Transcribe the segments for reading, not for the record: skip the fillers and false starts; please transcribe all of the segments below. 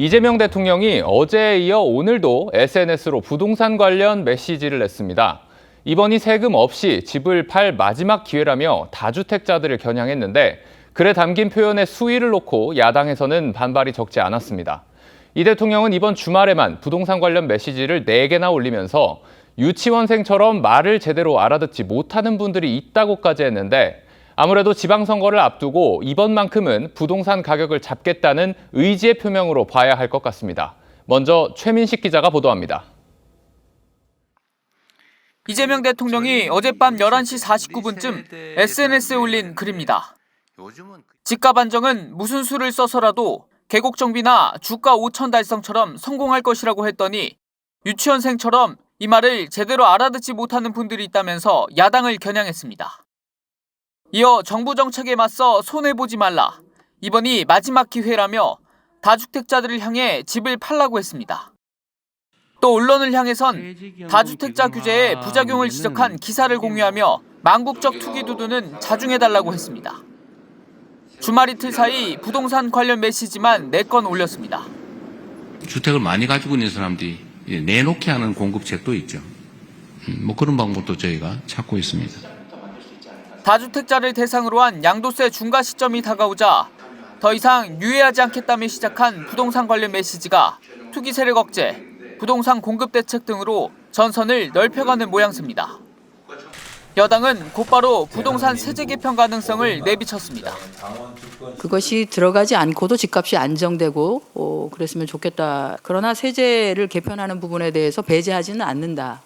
이재명 대통령이 어제에 이어 오늘도 SNS로 부동산 관련 메시지를 냈습니다. 이번이 세금 없이 집을 팔 마지막 기회라며 다주택자들을 겨냥했는데 글에 담긴 표현의 수위를 놓고 야당에서는 반발이 적지 않았습니다. 이 대통령은 이번 주말에만 부동산 관련 메시지를 4개나 올리면서 유치원생처럼 말을 제대로 알아듣지 못하는 분들이 있다고까지 했는데 아무래도 지방선거를 앞두고 이번만큼은 부동산 가격을 잡겠다는 의지의 표명으로 봐야 할 것 같습니다. 먼저 최민식 기자가 보도합니다. 이재명 대통령이 어젯밤 11시 49분쯤 SNS에 올린 글입니다. 집값 안정은 무슨 수를 써서라도 계곡 정비나 주가 5천 달성처럼 성공할 것이라고 했더니 유치원생처럼 이 말을 제대로 알아듣지 못하는 분들이 있다면서 야당을 겨냥했습니다. 이어 정부 정책에 맞서 손해보지 말라. 이번이 마지막 기회라며 다주택자들을 향해 집을 팔라고 했습니다. 또 언론을 향해선 다주택자 규제의 부작용을 지적한 기사를 공유하며 망국적 투기 두두는 자중해달라고 했습니다. 주말 이틀 사이 부동산 관련 메시지만 4건 올렸습니다. 주택을 많이 가지고 있는 사람들이 내놓게 하는 공급책도 있죠. 그런 방법도 저희가 찾고 있습니다. 다주택자를 대상으로 한 양도세 중과 시점이 다가오자 더 이상 유예하지 않겠다며 시작한 부동산 관련 메시지가 투기 세력 억제, 부동산 공급 대책 등으로 전선을 넓혀가는 모양새입니다. 여당은 곧바로 부동산 세제 개편 가능성을 내비쳤습니다. 그것이 들어가지 않고도 집값이 안정되고 그랬으면 좋겠다. 그러나 세제를 개편하는 부분에 대해서 배제하지는 않는다.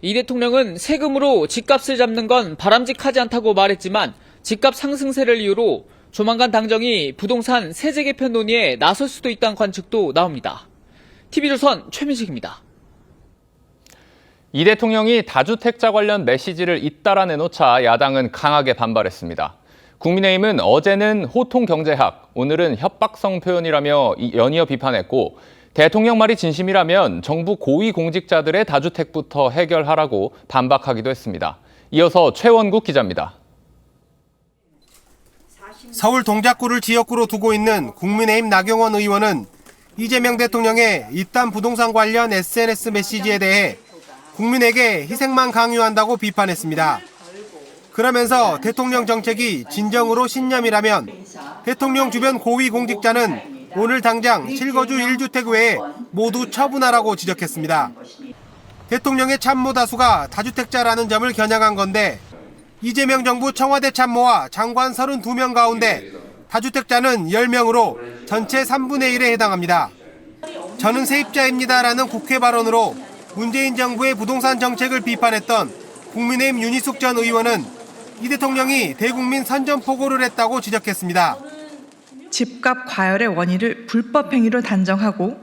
이 대통령은 세금으로 집값을 잡는 건 바람직하지 않다고 말했지만 집값 상승세를 이유로 조만간 당정이 부동산 세제 개편 논의에 나설 수도 있다는 관측도 나옵니다. TV조선 최민식입니다. 이 대통령이 다주택자 관련 메시지를 잇따라 내놓자 야당은 강하게 반발했습니다. 국민의힘은 어제는 호통 경제학, 오늘은 협박성 표현이라며 연이어 비판했고 대통령 말이 진심이라면 정부 고위 공직자들의 다주택부터 해결하라고 반박하기도 했습니다. 이어서 최원국 기자입니다. 서울 동작구를 지역구로 두고 있는 국민의힘 나경원 의원은 이재명 대통령의 이딴 부동산 관련 SNS 메시지에 대해 국민에게 희생만 강요한다고 비판했습니다. 그러면서 대통령 정책이 진정으로 신념이라면 대통령 주변 고위 공직자는 오늘 당장 실거주 1주택 외에 모두 처분하라고 지적했습니다. 대통령의 참모 다수가 다주택자라는 점을 겨냥한 건데 이재명 정부 청와대 참모와 장관 32명 가운데 다주택자는 10명으로 전체 3분의 1에 해당합니다. 저는 세입자입니다라는 국회 발언으로 문재인 정부의 부동산 정책을 비판했던 국민의힘 윤희숙 전 의원은 이 대통령이 대국민 선전포고를 했다고 지적했습니다. 집값 과열의 원인을 불법 행위로 단정하고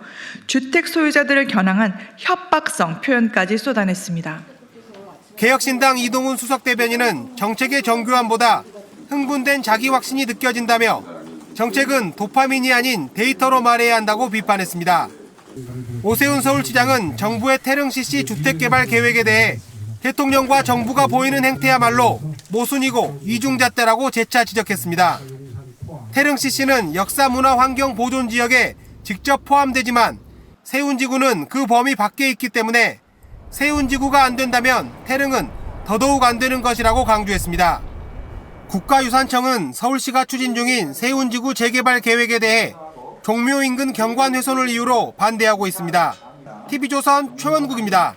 주택 소유자들을 겨냥한 협박성 표현까지 쏟아냈습니다. 개혁신당 이동훈 수석대변인은 정책의 정교함보다 흥분된 자기 확신이 느껴진다며 정책은 도파민이 아닌 데이터로 말해야 한다고 비판했습니다. 오세훈 서울시장은 정부의 태릉 CC 주택개발 계획에 대해 대통령과 정부가 보이는 행태야말로 모순이고 이중잣대라고 재차 지적했습니다. 태릉 CC는 역사문화환경보존지역에 직접 포함되지만 세운지구는 그 범위 밖에 있기 때문에 세운지구가 안 된다면 태릉은 더더욱 안 되는 것이라고 강조했습니다. 국가유산청은 서울시가 추진 중인 세운지구 재개발 계획에 대해 종묘 인근 경관 훼손을 이유로 반대하고 있습니다. TV조선 최원국입니다.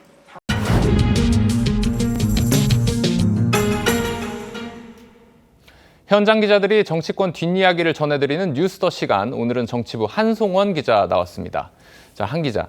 현장 기자들이 정치권 뒷이야기를 전해드리는 뉴스더 시간, 오늘은 정치부 한송원 기자 나왔습니다. 자, 한 기자.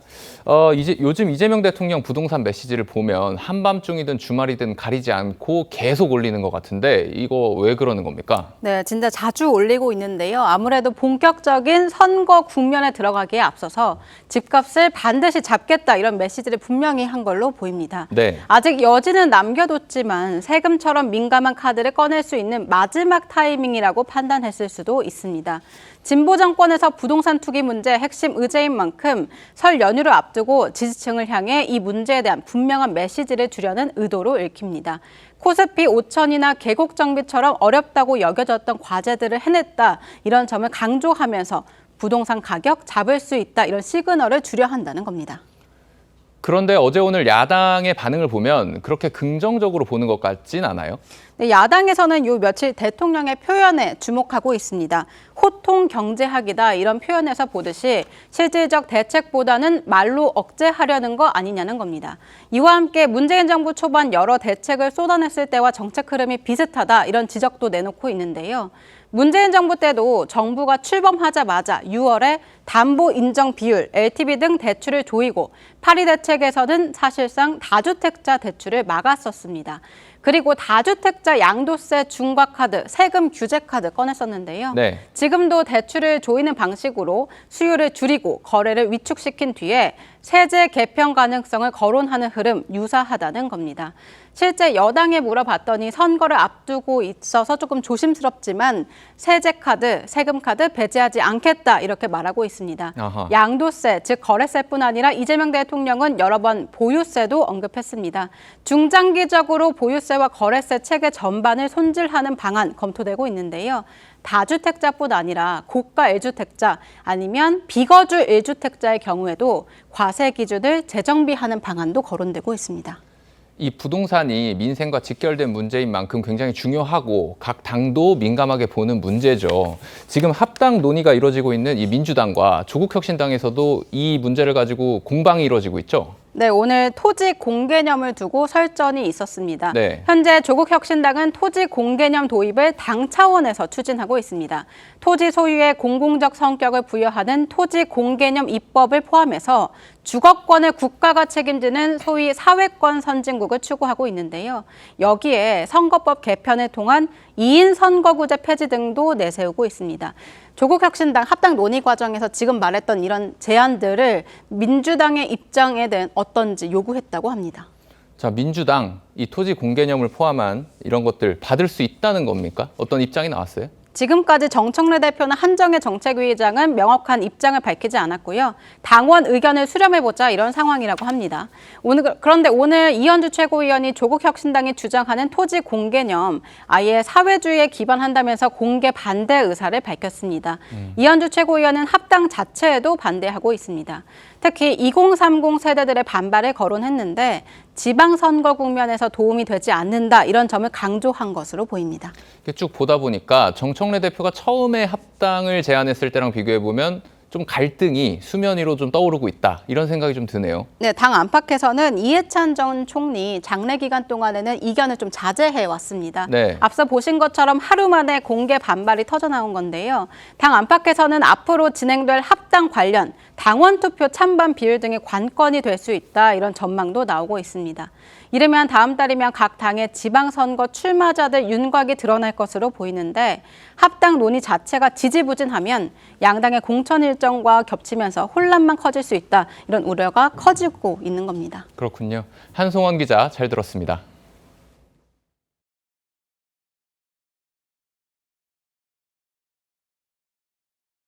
요즘 이재명 대통령 부동산 메시지를 보면 한밤중이든 주말이든 가리지 않고 계속 올리는 것 같은데 이거 왜 그러는 겁니까? 네, 진짜 자주 올리고 있는데요. 아무래도 본격적인 선거 국면에 들어가기에 앞서서 집값을 반드시 잡겠다 이런 메시지를 분명히 한 걸로 보입니다. 네. 아직 여지는 남겨뒀지만 세금처럼 민감한 카드를 꺼낼 수 있는 마지막 타이밍이라고 판단했을 수도 있습니다. 진보 정권에서 부동산 투기 문제 핵심 의제인 만큼 설 연휴를 앞두고 지지층을 향해 이 문제에 대한 분명한 메시지를 주려는 의도로 읽힙니다. 코스피 5천이나 계곡 정비처럼 어렵다고 여겨졌던 과제들을 해냈다, 이런 점을 강조하면서 부동산 가격 잡을 수 있다 이런 시그널을 주려 한다는 겁니다. 그런데 어제 오늘 야당의 반응을 보면 그렇게 긍정적으로 보는 것 같진 않아요? 네, 야당에서는 요 며칠 대통령의 표현에 주목하고 있습니다. 호통 경제학이다 이런 표현에서 보듯이 실질적 대책보다는 말로 억제하려는 거 아니냐는 겁니다. 이와 함께 문재인 정부 초반 여러 대책을 쏟아냈을 때와 정책 흐름이 비슷하다 이런 지적도 내놓고 있는데요. 문재인 정부 때도 정부가 출범하자마자 6월에 담보 인정 비율, LTV 등 대출을 조이고 파리 대책에서는 사실상 다주택자 대출을 막았었습니다. 그리고 다주택자 양도세 중과 카드, 세금 규제 카드 꺼냈었는데요. 네. 지금도 대출을 조이는 방식으로 수요를 줄이고 거래를 위축시킨 뒤에 세제 개편 가능성을 거론하는 흐름 유사하다는 겁니다. 실제 여당에 물어봤더니 선거를 앞두고 있어서 조금 조심스럽지만 세제 카드, 세금 카드 배제하지 않겠다 이렇게 말하고 있습니다. 아하. 양도세, 즉 거래세뿐 아니라 이재명 대통령은 여러 번 보유세도 언급했습니다. 중장기적으로 보유세와 거래세 체계 전반을 손질하는 방안 검토되고 있는데요. 다주택자뿐 아니라 고가 1주택자 아니면 비거주 1주택자의 경우에도 과세 기준을 재정비하는 방안도 거론되고 있습니다. 이 부동산이 민생과 직결된 문제인 만큼 굉장히 중요하고 각 당도 민감하게 보는 문제죠. 지금 합당 논의가 이루어지고 있는 이 민주당과 조국혁신당에서도 이 문제를 가지고 공방이 이루어지고 있죠. 네, 오늘 토지 공개념을 두고 설전이 있었습니다. 네. 현재 조국혁신당은 토지 공개념 도입을 당 차원에서 추진하고 있습니다. 토지 소유의 공공적 성격을 부여하는 토지 공개념 입법을 포함해서 주거권을 국가가 책임지는 소위 사회권 선진국을 추구하고 있는데요. 여기에 선거법 개편을 통한 2인 선거구제 폐지 등도 내세우고 있습니다. 조국혁신당 합당 논의 과정에서 지금 말했던 이런 제안들을 민주당의 입장에 대한 어떤지 요구했다고 합니다. 자, 민주당 이 토지 공개념을 포함한 이런 것들 받을 수 있다는 겁니까? 어떤 입장이 나왔어요? 지금까지 정청래 대표나 한정혜 정책위의장은 명확한 입장을 밝히지 않았고요. 당원 의견을 수렴해보자 이런 상황이라고 합니다. 그런데 오늘 이현주 최고위원이 조국혁신당이 주장하는 토지 공개념 아예 사회주의에 기반한다면서 공개 반대 의사를 밝혔습니다. 이현주 최고위원은 합당 자체에도 반대하고 있습니다. 특히 2030 세대들의 반발을 거론했는데 지방선거 국면에서 도움이 되지 않는다 이런 점을 강조한 것으로 보입니다. 쭉 보다 보니까 정청래 대표가 처음에 합당을 제안했을 때랑 비교해보면 좀 갈등이 수면 위로 좀 떠오르고 있다 이런 생각이 좀 드네요. 네, 당 안팎에서는 이해찬 전 총리 장례 기간 동안에는 이견을 좀 자제해 왔습니다. 네. 앞서 보신 것처럼 하루 만에 공개 반발이 터져 나온 건데요. 당 안팎에서는 앞으로 진행될 합당 관련 당원 투표 찬반 비율 등의 관건이 될 수 있다 이런 전망도 나오고 있습니다. 이르면 다음 달이면 각 당의 지방선거 출마자들 윤곽이 드러날 것으로 보이는데 합당 논의 자체가 지지부진하면 양당의 공천 일정과 겹치면서 혼란만 커질 수 있다 이런 우려가 커지고 있는 겁니다. 그렇군요. 한송원 기자 잘 들었습니다.